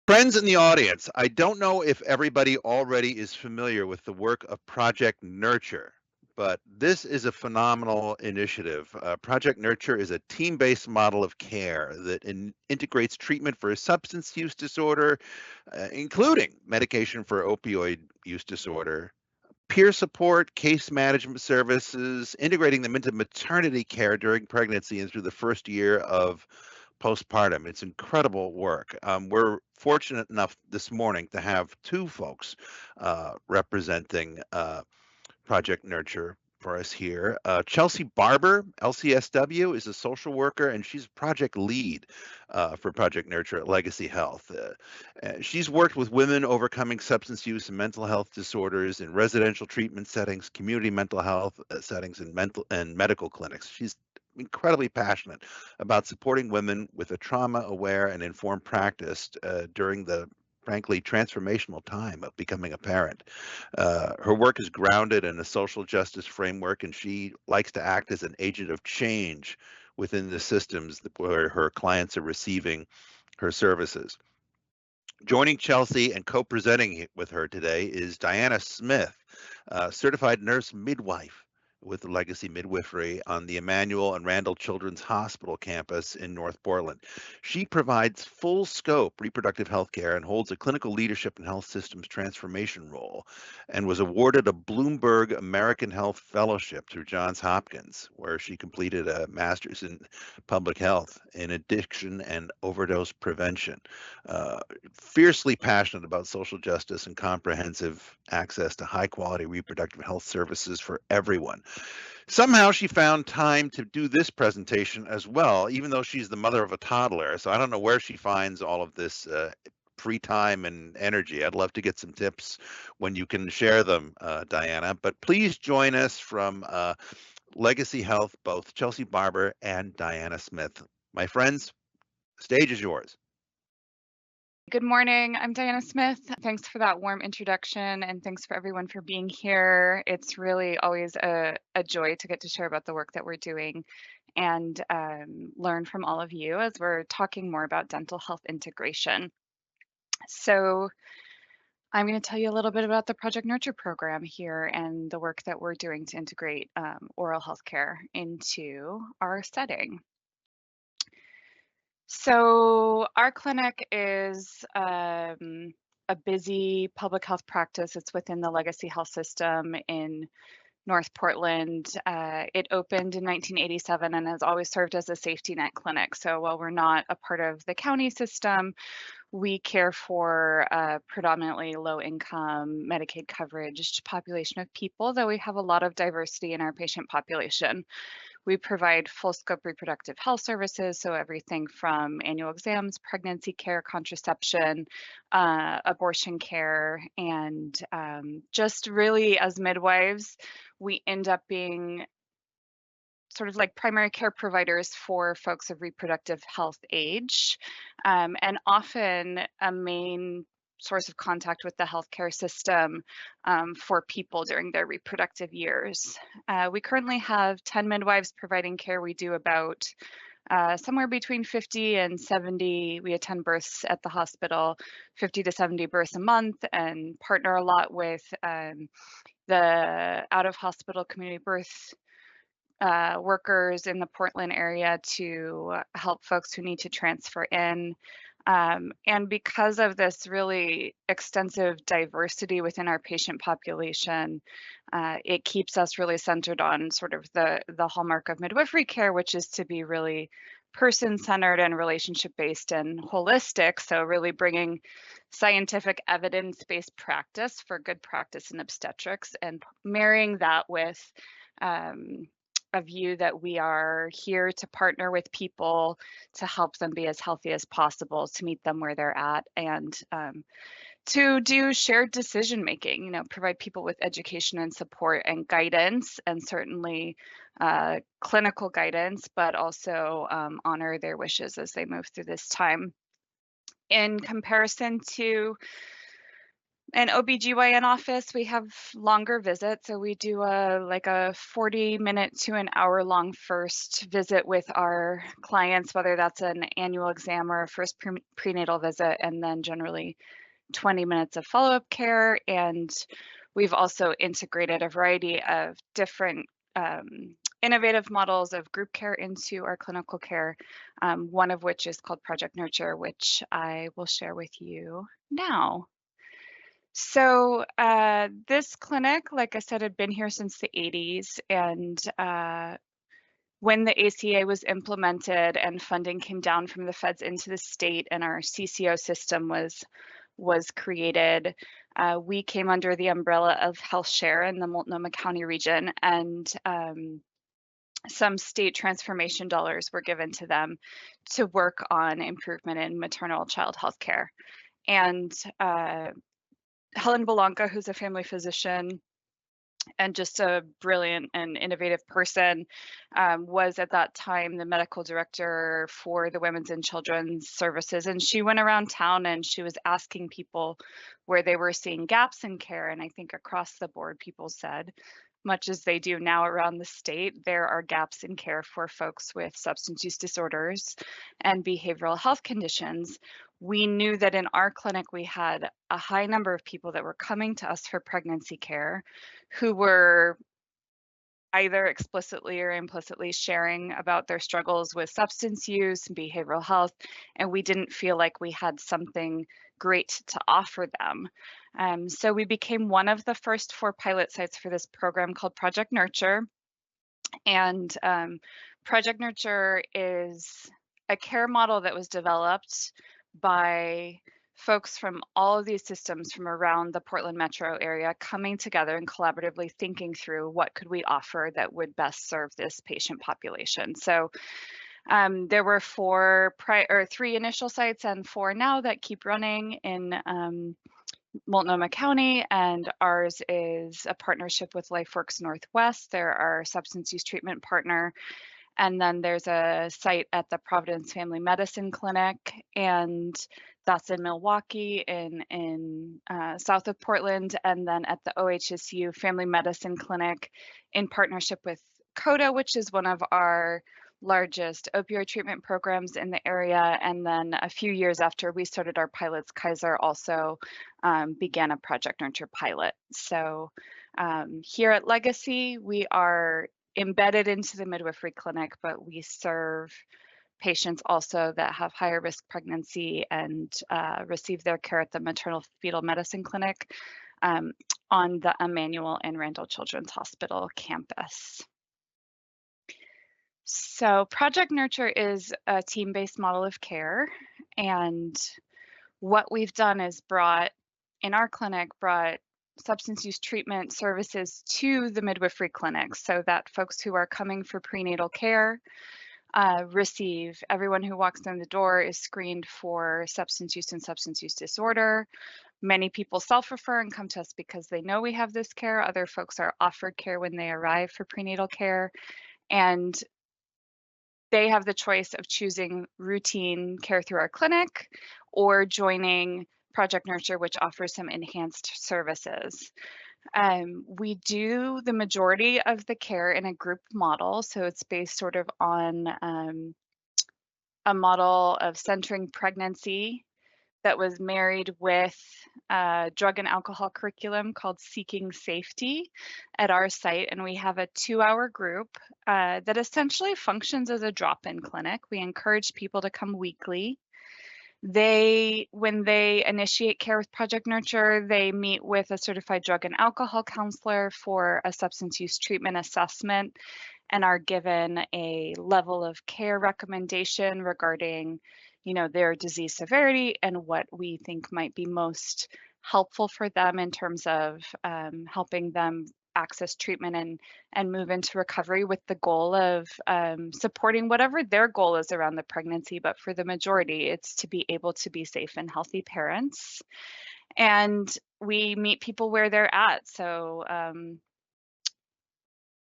Friends in the audience, I don't know if everybody already is familiar with the work of Project Nurture, but this is a phenomenal initiative. Project Nurture is a team-based model of care that integrates treatment for a substance use disorder, including medication for opioid use disorder, peer support, case management services, integrating them into maternity care during pregnancy and through the first year of postpartum. It's incredible work. We're fortunate enough this morning to have two folks representing Project Nurture for us here. Chelsea Barbour, LCSW, is a social worker and she's project lead for Project Nurture at Legacy Health. She's worked with women overcoming substance use and mental health disorders in residential treatment settings, community mental health settings, and medical clinics. She's incredibly passionate about supporting women with a trauma-aware and informed practice during the frankly transformational time of becoming a parent. Her work is grounded in a social justice framework, and she likes to act as an agent of change within the systems where her clients are receiving her services. Joining Chelsea and co-presenting with her today is Diana Smith, certified nurse midwife with Legacy Midwifery on the Emmanuel and Randall Children's Hospital campus in North Portland. She provides full scope reproductive health care and holds a clinical leadership and health systems transformation role, and was awarded a Bloomberg American Health Fellowship through Johns Hopkins, where she completed a master's in public health in addiction and overdose prevention. Fiercely passionate about social justice and comprehensive access to high quality reproductive health services for everyone. Somehow she found time to do this presentation as well, even though she's the mother of a toddler. So I don't know where she finds all of this free time and energy. I'd love to get some tips when you can share them, Diana. But please join us from Legacy Health, both Chelsea Barbour and Diana Smith. My friends, stage is yours. Good morning. I'm Diana Smith. Thanks for that warm introduction, and thanks for everyone for being here. It's really always a joy to get to share about the work that we're doing and learn from all of you as we're talking more about dental health integration. So I'm going to tell you a little bit about the Project Nurture program here and the work that we're doing to integrate oral health care into our setting. So our clinic is a busy public health practice. It's within the Legacy Health System in North Portland. It opened in 1987 and has always served as a safety net clinic. So while we're not a part of the county system, we care for a predominantly low-income Medicaid coverage population of people, though we have a lot of diversity in our patient population. We provide full scope reproductive health services, so everything from annual exams, pregnancy care, contraception, abortion care, and just really as midwives, we end up being sort of like primary care providers for folks of reproductive health age, and often a main source of contact with the healthcare system for people during their reproductive years. We currently have 10 midwives providing care. We do about somewhere between 50 and 70. We attend births at the hospital, 50 to 70 births a month, and partner a lot with the out-of-hospital community birth workers in the Portland area to help folks who need to transfer in. And because of this really extensive diversity within our patient population, it keeps us really centered on sort of the hallmark of midwifery care, which is to be really person-centered and relationship-based and holistic. So really bringing scientific evidence-based practice for good practice in obstetrics and marrying that with a view that we are here to partner with people to help them be as healthy as possible, to meet them where they're at, and to do shared decision making, provide people with education and support and guidance, and certainly clinical guidance, but also honor their wishes as they move through this time. In comparison to an OBGYN office, we have longer visits. So we do like a 40-minute to an hour-long first visit with our clients, whether that's an annual exam or a first prenatal visit, and then generally 20 minutes of follow-up care. And we've also integrated a variety of different innovative models of group care into our clinical care, one of which is called Project Nurture, which I will share with you now. So this clinic, like I said, had been here since the 80s, and when the ACA was implemented and funding came down from the feds into the state and our CCO system was created, we came under the umbrella of Health Share in the Multnomah County region, and some state transformation dollars were given to them to work on improvement in maternal child health care. And Helen Belanca, who's a family physician and just a brilliant and innovative person, was at that time the medical director for the Women's and Children's Services. And she went around town and she was asking people where they were seeing gaps in care. And I think across the board, people said, much as they do now around the state, there are gaps in care for folks with substance use disorders and behavioral health conditions. We knew that in our clinic, we had a high number of people that were coming to us for pregnancy care who were either explicitly or implicitly sharing about their struggles with substance use and behavioral health, and we didn't feel like we had something great to offer them. So we became one of the first 4 pilot sites for this program called Project Nurture. And Project Nurture is a care model that was developed by folks from all of these systems from around the Portland metro area coming together and collaboratively thinking through what could we offer that would best serve this patient population. So there were 3 initial sites and 4 now that keep running in Multnomah County, and ours is a partnership with LifeWorks Northwest. They're our substance use treatment partner. And then there's a site at the Providence Family Medicine Clinic, and that's in Milwaukee in south of Portland. And then at the OHSU Family Medicine Clinic in partnership with CODA, which is one of our largest opioid treatment programs in the area. And then a few years after we started our pilots, Kaiser also began a Project Nurture pilot. So here at Legacy, we are embedded into the midwifery clinic, but we serve patients also that have higher risk pregnancy and receive their care at the maternal fetal medicine clinic on the Emmanuel and Randall Children's Hospital campus. So Project Nurture is a team-based model of care, and what we've done is brought substance use treatment services to the midwifery clinics so that folks who are coming for prenatal care everyone who walks in the door is screened for substance use and substance use disorder. Many people self-refer and come to us because they know we have this care. Other folks are offered care when they arrive for prenatal care, and they have the choice of choosing routine care through our clinic or joining Project Nurture, which offers some enhanced services. We do the majority of the care in a group model, so it's based sort of on a model of centering pregnancy that was married with a drug and alcohol curriculum called Seeking Safety at our site. And we have a 2-hour group that essentially functions as a drop-in clinic. We encourage people to come weekly. When they initiate care with Project Nurture, they meet with a certified drug and alcohol counselor for a substance use treatment assessment and are given a level of care recommendation regarding, their disease severity and what we think might be most helpful for them in terms of helping them access treatment and move into recovery, with the goal of supporting whatever their goal is around the pregnancy. But for the majority, it's to be able to be safe and healthy parents. And we meet people where they're at. So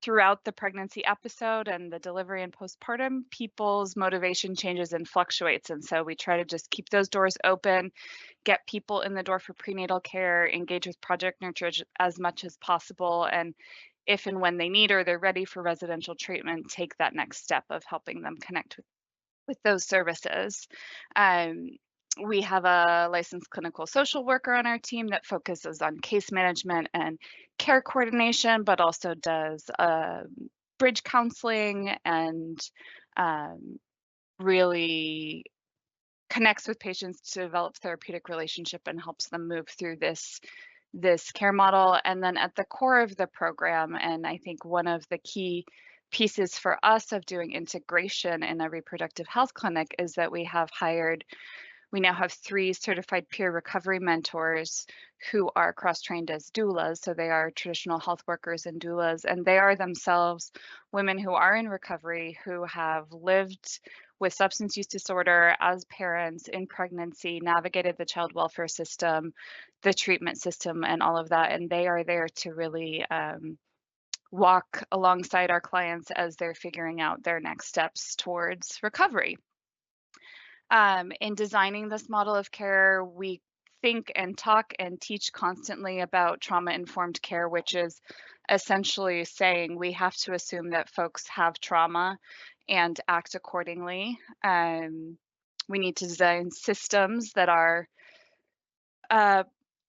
throughout the pregnancy episode and the delivery and postpartum, people's motivation changes and fluctuates. And so we try to just keep those doors open, get people in the door for prenatal care, engage with Project Nurture as much as possible, and if and when they need or they're ready for residential treatment, take that next step of helping them connect with those services. We have a licensed clinical social worker on our team that focuses on case management and care coordination, but also does bridge counseling and really connects with patients to develop therapeutic relationship and helps them move through this care model. And then at the core of the program, and I think one of the key pieces for us of doing integration in a reproductive health clinic is that we now have 3 certified peer recovery mentors who are cross-trained as doulas. So they are traditional health workers and doulas, and they are themselves women who are in recovery, who have lived with substance use disorder as parents in pregnancy, navigated the child welfare system, the treatment system, and all of that. And they are there to really walk alongside our clients as they're figuring out their next steps towards recovery. In designing this model of care, we think and talk and teach constantly about trauma-informed care, which is essentially saying we have to assume that folks have trauma and act accordingly. We need to design systems that are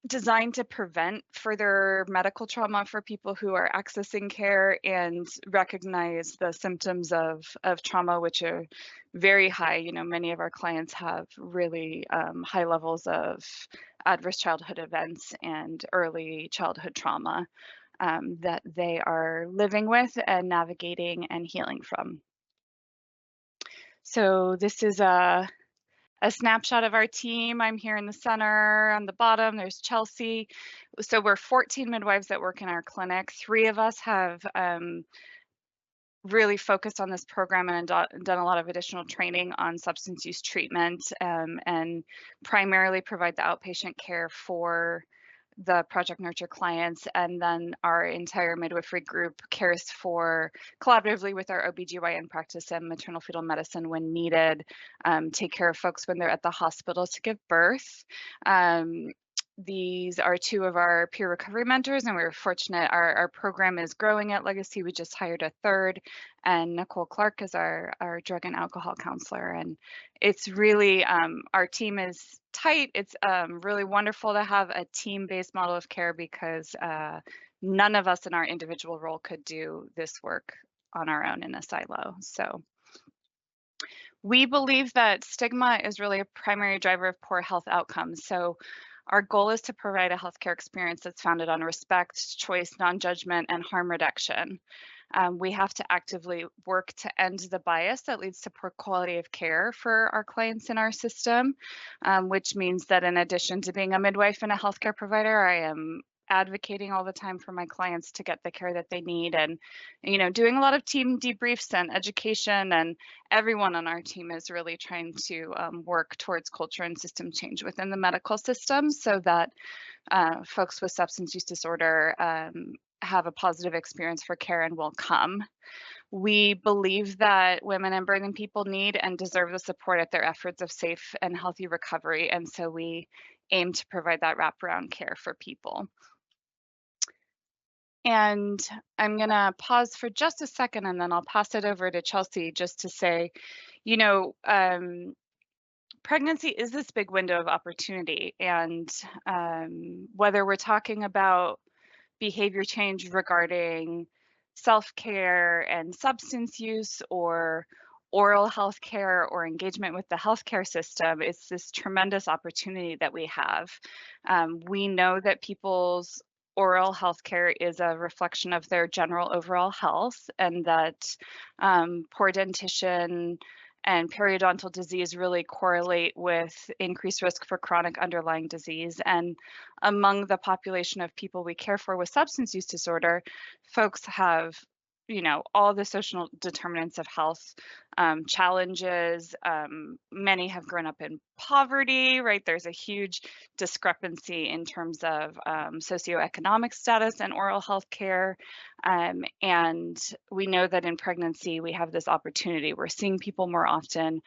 designed to prevent further medical trauma for people who are accessing care and recognize the symptoms of trauma, which are very high. You know, many of our clients have really high levels of adverse childhood events and early childhood trauma that they are living with and navigating and healing from. So this is a snapshot of our team. I'm here in the center. On the bottom, there's Chelsea. So we're 14 midwives that work in our clinic. 3 of us have really focused on this program and done a lot of additional training on substance use treatment and primarily provide the outpatient care for the Project Nurture clients, and then our entire midwifery group cares for collaboratively with our OBGYN practice and maternal fetal medicine when needed, take care of folks when they're at the hospital to give birth. These are 2 of our peer recovery mentors, and we're fortunate our program is growing at Legacy. We just hired a 3rd, and Nicole Clark is our drug and alcohol counselor. And it's really, our team is tight. It's really wonderful to have a team-based model of care because none of us in our individual role could do this work on our own in a silo. So we believe that stigma is really a primary driver of poor health outcomes. So our goal is to provide a healthcare experience that's founded on respect, choice, non-judgment, and harm reduction. We have to actively work to end the bias that leads to poor quality of care for our clients in our system, which means that in addition to being a midwife and a healthcare provider, I am advocating all the time for my clients to get the care that they need, and doing a lot of team debriefs and education, and everyone on our team is really trying to work towards culture and system change within the medical system so that folks with substance use disorder have a positive experience for care and will come. We believe that women and birthing people need and deserve the support at their efforts of safe and healthy recovery, and so we aim to provide that wraparound care for people. And I'm going to pause for just a second and then I'll pass it over to Chelsea just to say, pregnancy is this big window of opportunity. And whether we're talking about behavior change regarding self-care and substance use or oral health care or engagement with the healthcare system, it's this tremendous opportunity that we have. We know that people's oral health care is a reflection of their general overall health, and that poor dentition and periodontal disease really correlate with increased risk for chronic underlying disease. And among the population of people we care for with substance use disorder, folks have all the social determinants of health challenges. Many have grown up in poverty, right? There's a huge discrepancy in terms of socioeconomic status and oral health care. And we know that in pregnancy, we have this opportunity. We're seeing people more often.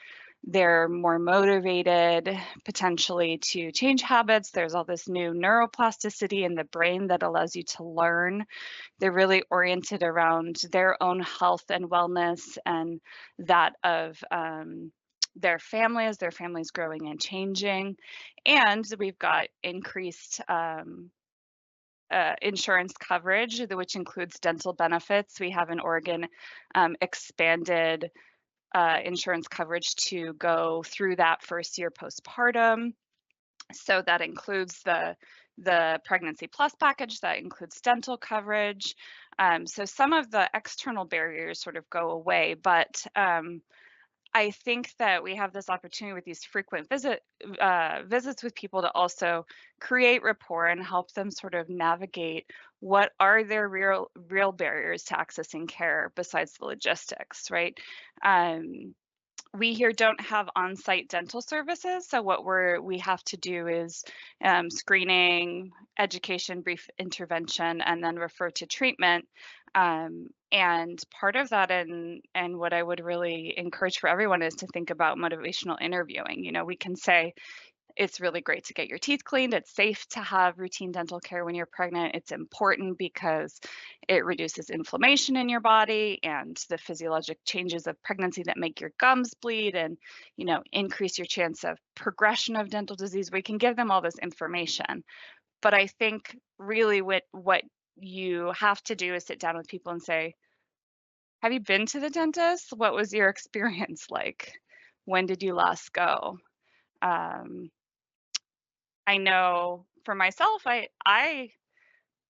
They're more motivated potentially to change habits. There's all this new neuroplasticity in the brain that allows you to learn. They're really oriented around their own health and wellness and that of their families growing and changing. And we've got increased insurance coverage, which includes dental benefits. We have in Oregon expanded insurance coverage to go through that first year postpartum. So that includes the Pregnancy Plus package, that includes dental coverage. So some of the external barriers sort of go away, but I think that we have this opportunity with these frequent visits with people to also create rapport and help them sort of navigate what are their real barriers to accessing care besides the logistics, right? We here don't have on-site dental services, so what we have to do is screening, education, brief intervention, and then refer to treatment. And part of that, and what I would really encourage for everyone, is to think about motivational interviewing. We can say, it's really great to get your teeth cleaned. It's safe to have routine dental care when you're pregnant. It's important because it reduces inflammation in your body and the physiologic changes of pregnancy that make your gums bleed and, increase your chance of progression of dental disease. We can give them all this information. But I think really what you have to do is sit down with people and say, have you been to the dentist? What was your experience like? When did you last go? I know for myself, I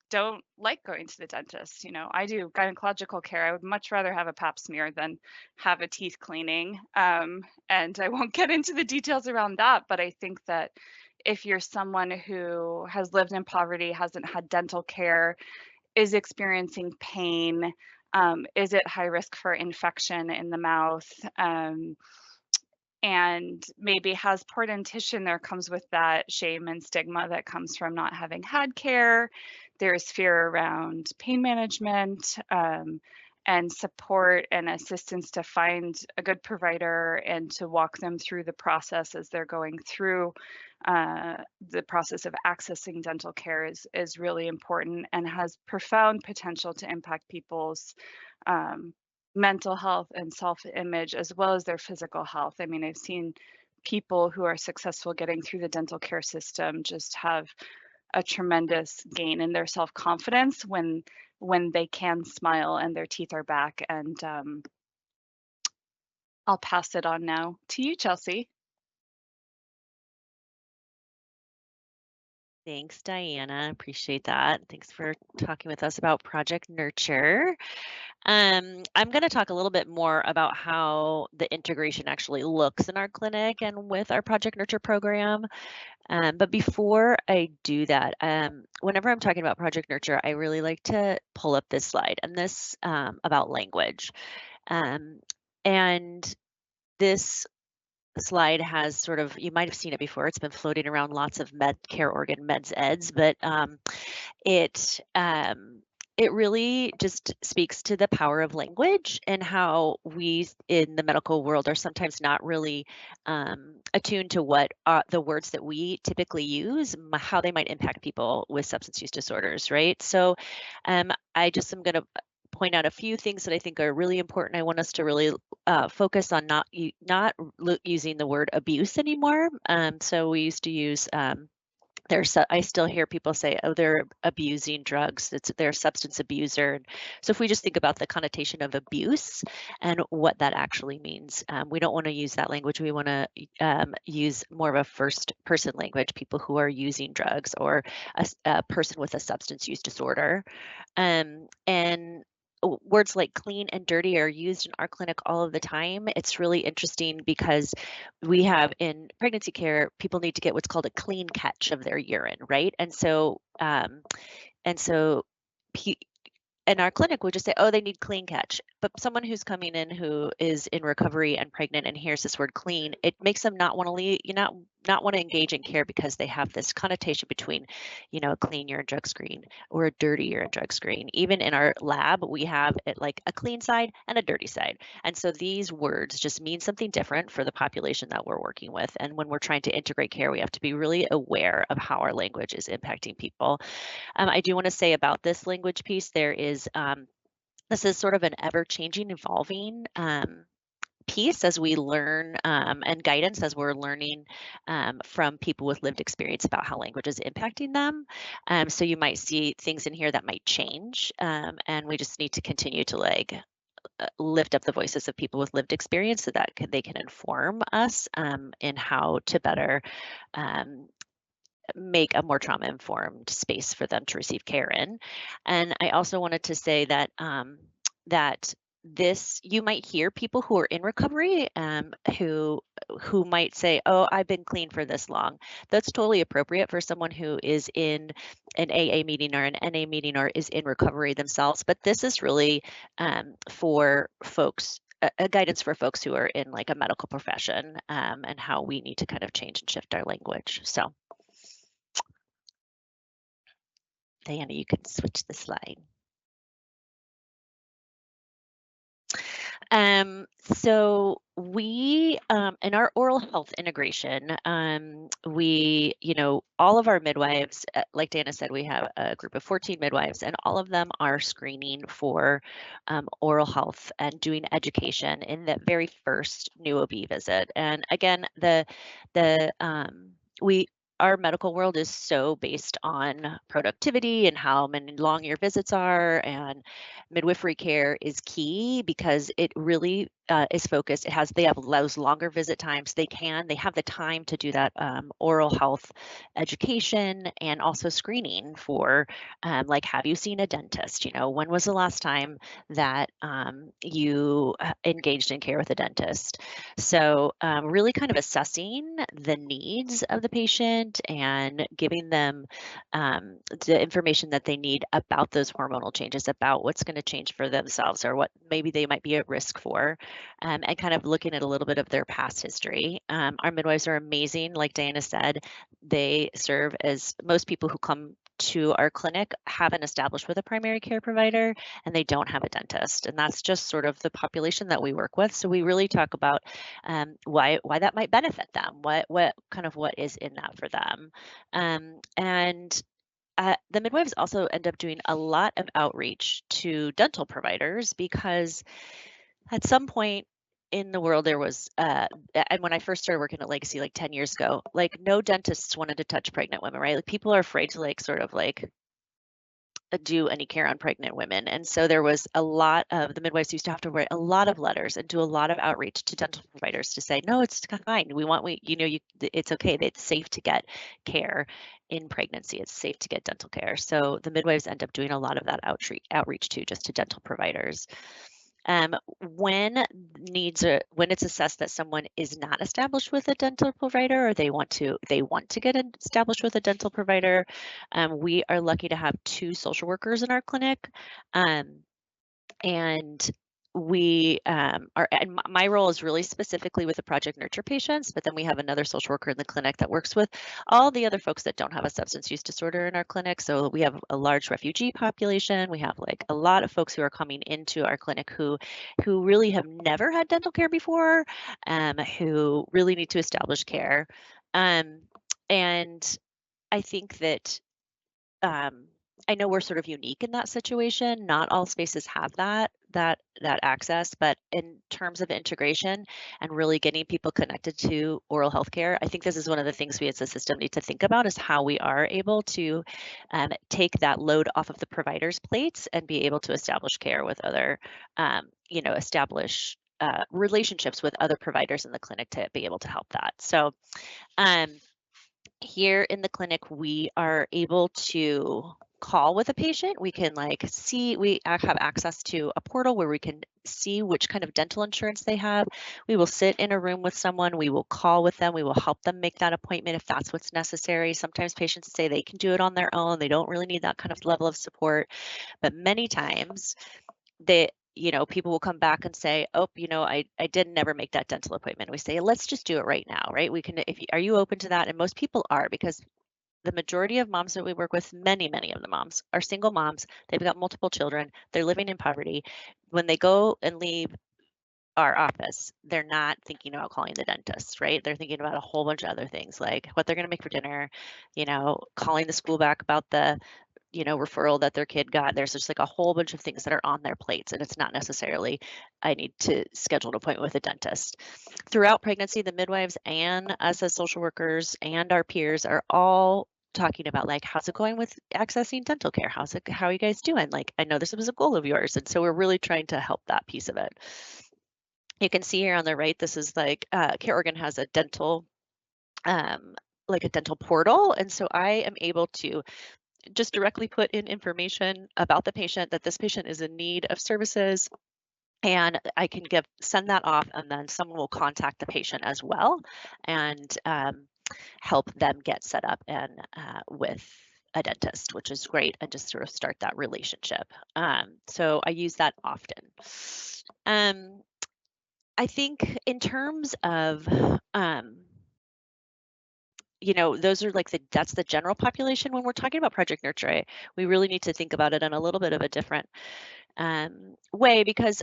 don't like going to the dentist. I do gynecological care. I would much rather have a pap smear than have a teeth cleaning. And I won't get into the details around that, but I think that if you're someone who has lived in poverty, hasn't had dental care, is experiencing pain, is at high risk for infection in the mouth, and maybe has poor dentition, there comes with that shame and stigma that comes from not having had care. There's fear around pain management, and support and assistance to find a good provider and to walk them through the process as they're going through the process of accessing dental care is really important and has profound potential to impact people's mental health and self-image, as well as their physical health. I mean, I've seen people who are successful getting through the dental care system just have a tremendous gain in their self-confidence when they can smile and their teeth are back. And I'll pass it on now to you, Chelsea. Thanks, Diana. Appreciate that. Thanks for talking with us about Project Nurture. I'm going to talk a little bit more about how the integration actually looks in our clinic and with our Project Nurture program. But before I do that, whenever I'm talking about Project Nurture, I really like to pull up this slide and this about language. And this slide has sort of, you might have seen it before, it's been floating around lots of CareOregon Meds Eds, but it really just speaks to the power of language and how we in the medical world are sometimes not really attuned to what the words that we typically use, how they might impact people with substance use disorders, right? So I just am going to point out a few things that I think are really important. I want us to really focus on not using the word abuse anymore. So we used to use I still hear people say, oh, they're abusing drugs. They're a substance abuser. So if we just think about the connotation of abuse and what that actually means, we don't want to use that language. We want to use more of a first person language, people who are using drugs or a person with a substance use disorder. And words like clean and dirty are used in our clinic all of the time. It's really interesting because we have in pregnancy care, people need to get what's called a clean catch of their urine, right? And so in our clinic would just say, oh, they need clean catch. But someone who's coming in who is in recovery and pregnant and hears this word clean, it makes them not want to leave, not want to engage in care because they have this connotation between, a clean urine drug screen or a dirty urine drug screen. Even in our lab, we have it like a clean side and a dirty side. And so these words just mean something different for the population that we're working with. And when we're trying to integrate care, we have to be really aware of how our language is impacting people. I do want to say about this language piece, this is sort of an ever-changing, evolving piece as we learn and guidance as we're learning from people with lived experience about how language is impacting them. So you might see things in here that might change, and we just need to continue to lift up the voices of people with lived experience so that they can inform us in how to better make a more trauma-informed space for them to receive care in. And I also wanted to say that you might hear people who are in recovery who might say, oh, I've been clean for this long. That's totally appropriate for someone who is in an AA meeting or an NA meeting or is in recovery themselves. But this is really for folks, a guidance for folks who are in like a medical profession and how we need to kind of change and shift our language. So Diana, you can switch the slide. So we, in our oral health integration, we, all of our midwives, like Diana said, we have a group of 14 midwives, and all of them are screening for oral health and doing education in the very first new OB visit. And again, our medical world is so based on productivity and how many long your visits are, and midwifery care is key because it really is focused. They have those longer visit times. They have the time to do that oral health education and also screening for like, have you seen a dentist? When was the last time that you engaged in care with a dentist? So really kind of assessing the needs of the patient and giving them the information that they need about those hormonal changes, about what's going to change for themselves or what maybe they might be at risk for, and kind of looking at a little bit of their past history. Our midwives are amazing. Like Diana said, they serve as most people who come to our clinic haven't established with a primary care provider and they don't have a dentist. And that's just sort of the population that we work with. So we really talk about why that might benefit them, what is in that for them. And the midwives also end up doing a lot of outreach to dental providers because at some point in the world there was, and when I first started working at Legacy like 10 years ago, like no dentists wanted to touch pregnant women, right? Like people are afraid to do any care on pregnant women. And so there was a lot of the midwives used to have to write a lot of letters and do a lot of outreach to dental providers to say, no, it's fine. It's okay. It's safe to get care in pregnancy. It's safe to get dental care. So the midwives end up doing a lot of that outreach too, just to dental providers. When it's assessed that someone is not established with a dental provider or they want to get established with a dental provider, we are lucky to have 2 social workers in our clinic. And we and my role is really specifically with the Project Nurture patients, but then we have another social worker in the clinic that works with all the other folks that don't have a substance use disorder in our clinic. So we have a large refugee population. We have like a lot of folks who are coming into our clinic who really have never had dental care before, who really need to establish care. And I think that I know we're sort of unique in that situation. Not all spaces have that access, but in terms of integration and really getting people connected to oral health care, I think this is one of the things we as a system need to think about, is how we are able to take that load off of the providers' plates and be able to establish care with other, establish relationships with other providers in the clinic to be able to help that. So here in the clinic, we are able to call with a patient. We can like see, we have access to a portal where we can see which kind of dental insurance they have. We will sit in a room with someone, we will call with them, we will help them make that appointment if that's what's necessary. Sometimes patients say they can do it on their own, they don't really need that kind of level of support, but many times people will come back and say, oh, I did never make that dental appointment. We say, let's just do it right now, right? We can, are you open to that? And most people are, because the majority of moms that we work with, many of the moms are single moms. They've got multiple children. They're living in poverty. When they go and leave our office, they're not thinking about calling the dentist, right? They're thinking about a whole bunch of other things, like what they're going to make for dinner, calling the school back about the referral that their kid got. There's just like a whole bunch of things that are on their plates, and it's not necessarily, I need to schedule an appointment with a dentist. Throughout pregnancy, the midwives and us as social workers and our peers are all talking about, like, how's it going with accessing dental care? How are you guys doing? Like, I know this was a goal of yours. And so we're really trying to help that piece of it. You can see here on the right, this is like, CareOregon has a dental, like a dental portal. And so I am able to just directly put in information about the patient, that this patient is in need of services, and I can send that off, and then someone will contact the patient as well and help them get set up and with a dentist, which is great, and just sort of start that relationship. So I use that often. I think in terms of those are like that's the general population. When we're talking about Project Nurture, we really need to think about it in a little bit of a different way, because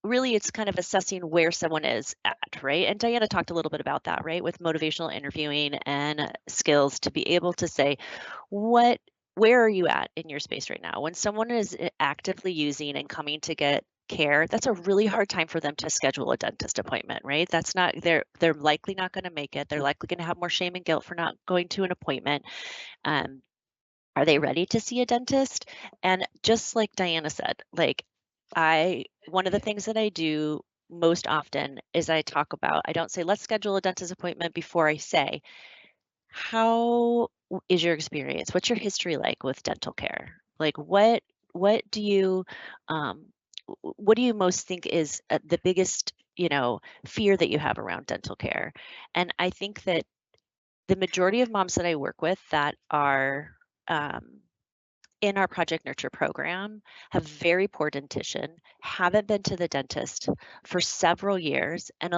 really it's kind of assessing where someone is at, right? And Diana talked a little bit about that, right? With motivational interviewing and skills to be able to say, where are you at in your space right now? When someone is actively using and coming to get care, that's a really hard time for them to schedule a dentist appointment, right? That's not, they're likely not going to make it. They're likely going to have more shame and guilt for not going to an appointment. Are they ready to see a dentist? And just like Diana said, like one of the things that I do most often is I don't say, let's schedule a dentist appointment before I say, how is your experience? What's your history like with dental care? Like what do you most think is the biggest, fear that you have around dental care? And I think that the majority of moms that I work with that are in our Project Nurture program have very poor dentition, haven't been to the dentist for several years, and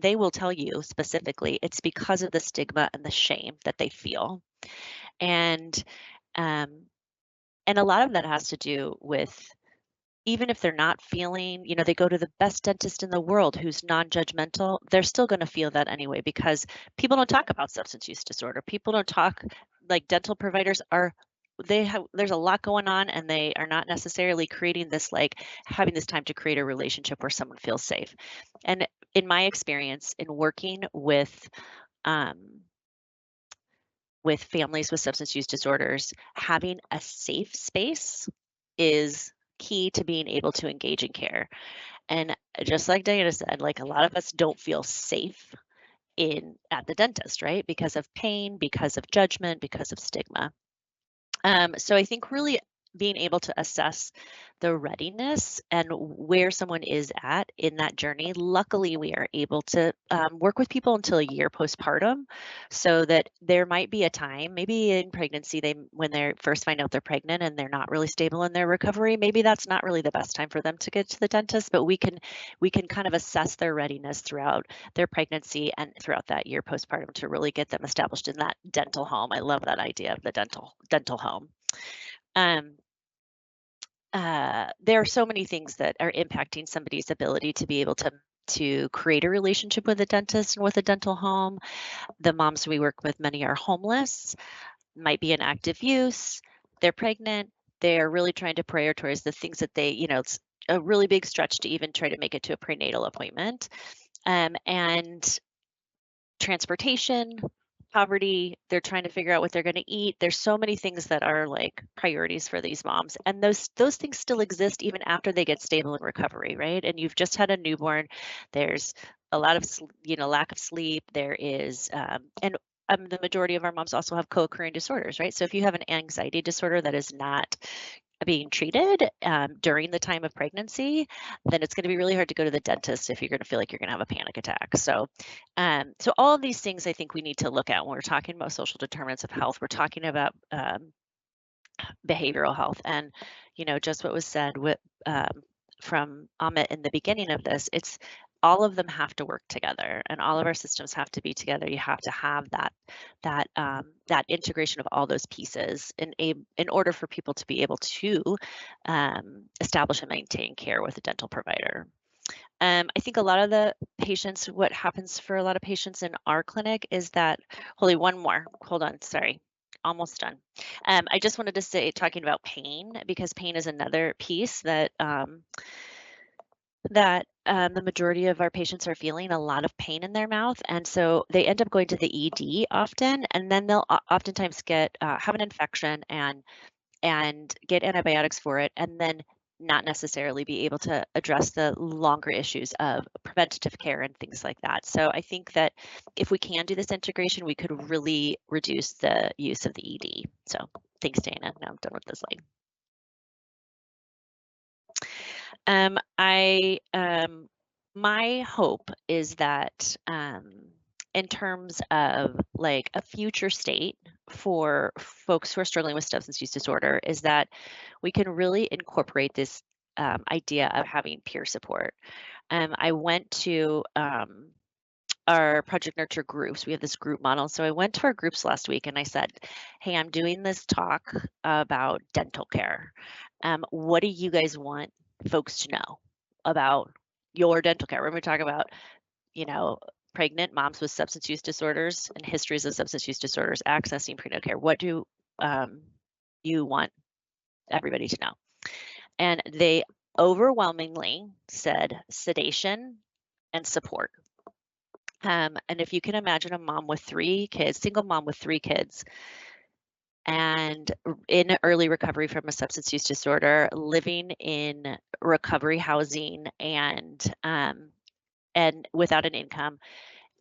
they will tell you specifically it's because of the stigma and the shame that they feel. And a lot of that has to do with, even if they're not feeling, they go to the best dentist in the world who's non-judgmental, they're still going to feel that anyway, because people don't talk about substance use disorder. People don't talk, like dental providers there's a lot going on, and they are not necessarily creating this, like having this time to create a relationship where someone feels safe. And in my experience in working with families with substance use disorders, having a safe space is key to being able to engage in care. And just like Diana said, like a lot of us don't feel safe at the dentist, right? Because of pain, because of judgment, because of stigma. So I think really being able to assess the readiness and where someone is at in that journey. Luckily, we are able to work with people until a year postpartum, so that there might be a time, maybe in pregnancy, when they first find out they're pregnant and they're not really stable in their recovery, maybe that's not really the best time for them to get to the dentist, but we can kind of assess their readiness throughout their pregnancy and throughout that year postpartum to really get them established in that dental home. I love that idea of the dental home. There are so many things that are impacting somebody's ability to be able to create a relationship with a dentist and with a dental home. The moms we work with, many are homeless, might be in active use, they're pregnant, they're really trying to prioritize the things that they, it's a really big stretch to even try to make it to a prenatal appointment. And transportation, poverty, they're trying to figure out what they're going to eat. There's so many things that are like priorities for these moms, and those things still exist even after they get stable in recovery, right? And you've just had a newborn, there's a lot of lack of sleep, there is and the majority of our moms also have co-occurring disorders, right? So if you have an anxiety disorder that is not being treated during the time of pregnancy, then it's going to be really hard to go to the dentist if you're going to feel like you're going to have a panic attack. So, so all of these things I think we need to look at when we're talking about social determinants of health. We're talking about behavioral health, and just what was said with from Amit in the beginning of this, it's all of them have to work together, and all of our systems have to be together. You have to have that integration of all those pieces in order for people to be able to establish and maintain care with a dental provider. I think a lot of the patients, what happens for a lot of patients in our clinic is that, hold on, sorry. Almost done. I just wanted to say, talking about pain, because pain is another piece that the majority of our patients are feeling a lot of pain in their mouth, and so they end up going to the ED often, and then they'll oftentimes get have an infection and get antibiotics for it, and then not necessarily be able to address the longer issues of preventative care and things like that. So I think that if we can do this integration, we could really reduce the use of the ED. So thanks, Dana. Now I'm done with this slide. My hope is that in terms of like a future state for folks who are struggling with substance use disorder, is that we can really incorporate this idea of having peer support. I went to our Project Nurture groups. We have this group model. So I went to our groups last week and I said, hey, I'm doing this talk about dental care. What do you guys want folks to know about your dental care? We're going to talk about, pregnant moms with substance use disorders and histories of substance use disorders accessing prenatal care. What do you want everybody to know? And they overwhelmingly said sedation and support. And if you can imagine a mom with 3 kids, single mom with 3 kids, and in early recovery from a substance use disorder, living in recovery housing and without an income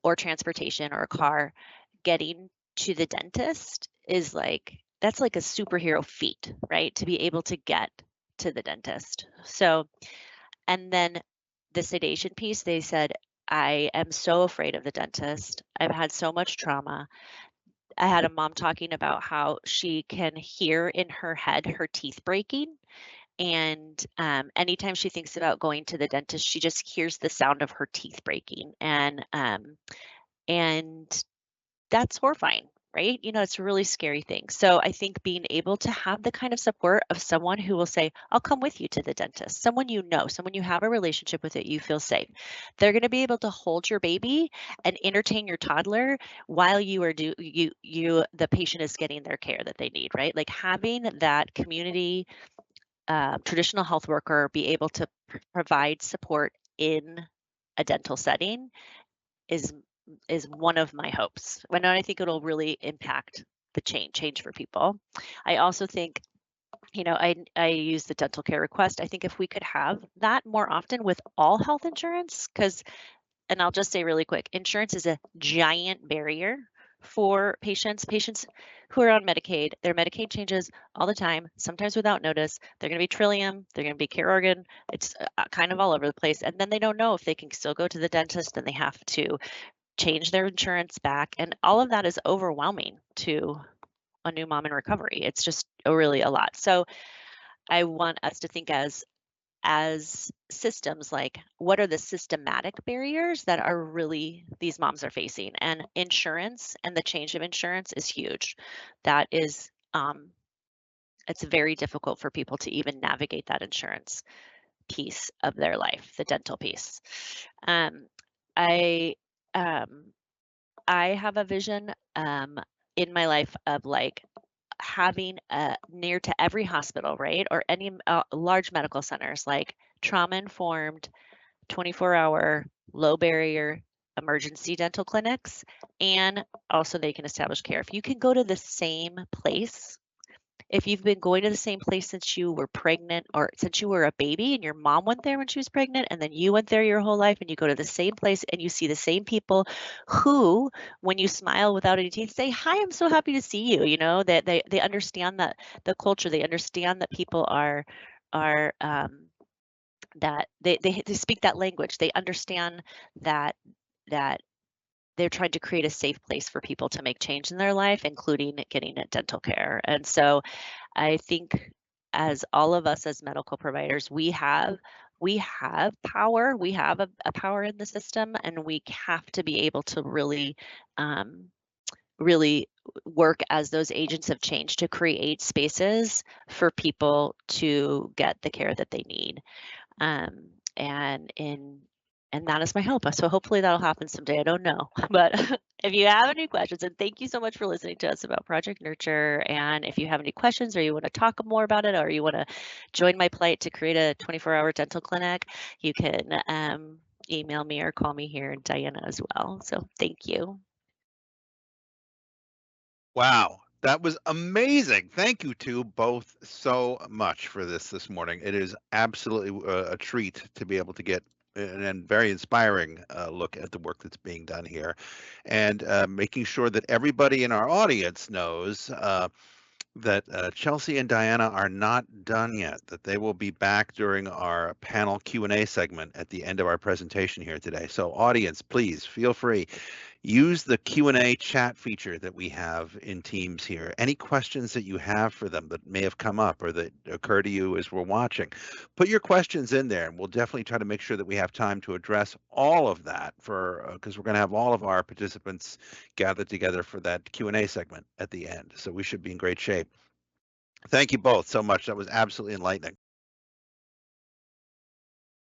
or transportation or a car, getting to the dentist is that's like a superhero feat, right? To be able to get to the dentist. So, and then the sedation piece, they said, I am so afraid of the dentist. I've had so much trauma. I had a mom talking about how she can hear in her head her teeth breaking. And anytime she thinks about going to the dentist, she just hears the sound of her teeth breaking. And that's horrifying, right? It's a really scary thing. So I think being able to have the kind of support of someone who will say, I'll come with you to the dentist, someone someone you have a relationship with, it you feel safe. They're going to be able to hold your baby and entertain your toddler while the patient is getting their care that they need, right? Like having that community traditional health worker be able to provide support in a dental setting is one of my hopes. And I think it'll really impact the change for people. I also think, I use the dental care request. I think if we could have that more often with all health insurance, and I'll just say really quick, insurance is a giant barrier for patients who are on Medicaid. Their Medicaid changes all the time, sometimes without notice. They're going to be Trillium, they're going to be CareOregon. It's kind of all over the place. And then they don't know if they can still go to the dentist, and they have to change their insurance back. And all of that is overwhelming to a new mom in recovery. It's just really a lot. So I want us to think as systems, like what are the systematic barriers that are really these moms are facing? And insurance and the change of insurance is huge. That is, it's very difficult for people to even navigate that insurance piece of their life, the dental piece. I have a vision in my life of having near to every hospital, right? Or any large medical centers, like trauma-informed, 24-hour, low barrier emergency dental clinics, and also they can establish care. If you can go to the same place if you've been going to the same place since you were pregnant or since you were a baby and your mom went there when she was pregnant and then you went there your whole life and you go to the same place and you see the same people who, when you smile without any teeth, say, "Hi, I'm so happy to see you." You know, that they understand that the culture, they understand that people are that they speak that language. They understand that that they're trying to create a safe place for people to make change in their life, including getting dental care. And so I think as all of us as medical providers, we have power. We have a power in the system, and we have to be able to really work as those agents of change to create spaces for people to get the care that they need. And that is my hope. So hopefully that'll happen someday. I don't know, but if you have any questions, and thank you so much for listening to us about Project Nurture. And if you have any questions or you want to talk more about it, or you want to join my plight to create a 24-hour dental clinic, you can email me or call me here, and Diana as well. So thank you. Wow, that was amazing. Thank you to both so much for this morning. It is absolutely a treat to be able to get and very inspiring look at the work that's being done here, and making sure that everybody in our audience knows that Chelsea and Diana are not done yet, that they will be back during our panel Q&A segment at the end of our presentation here today. So audience, please feel free. Use the Q&A chat feature that we have in Teams here. Any questions that you have for them that may have come up or that occur to you as we're watching, put your questions in there, and we'll definitely try to make sure that we have time to address all of that because we're going to have all of our participants gathered together for that Q&A segment at the end. So we should be in great shape. Thank you both so much. That was absolutely enlightening.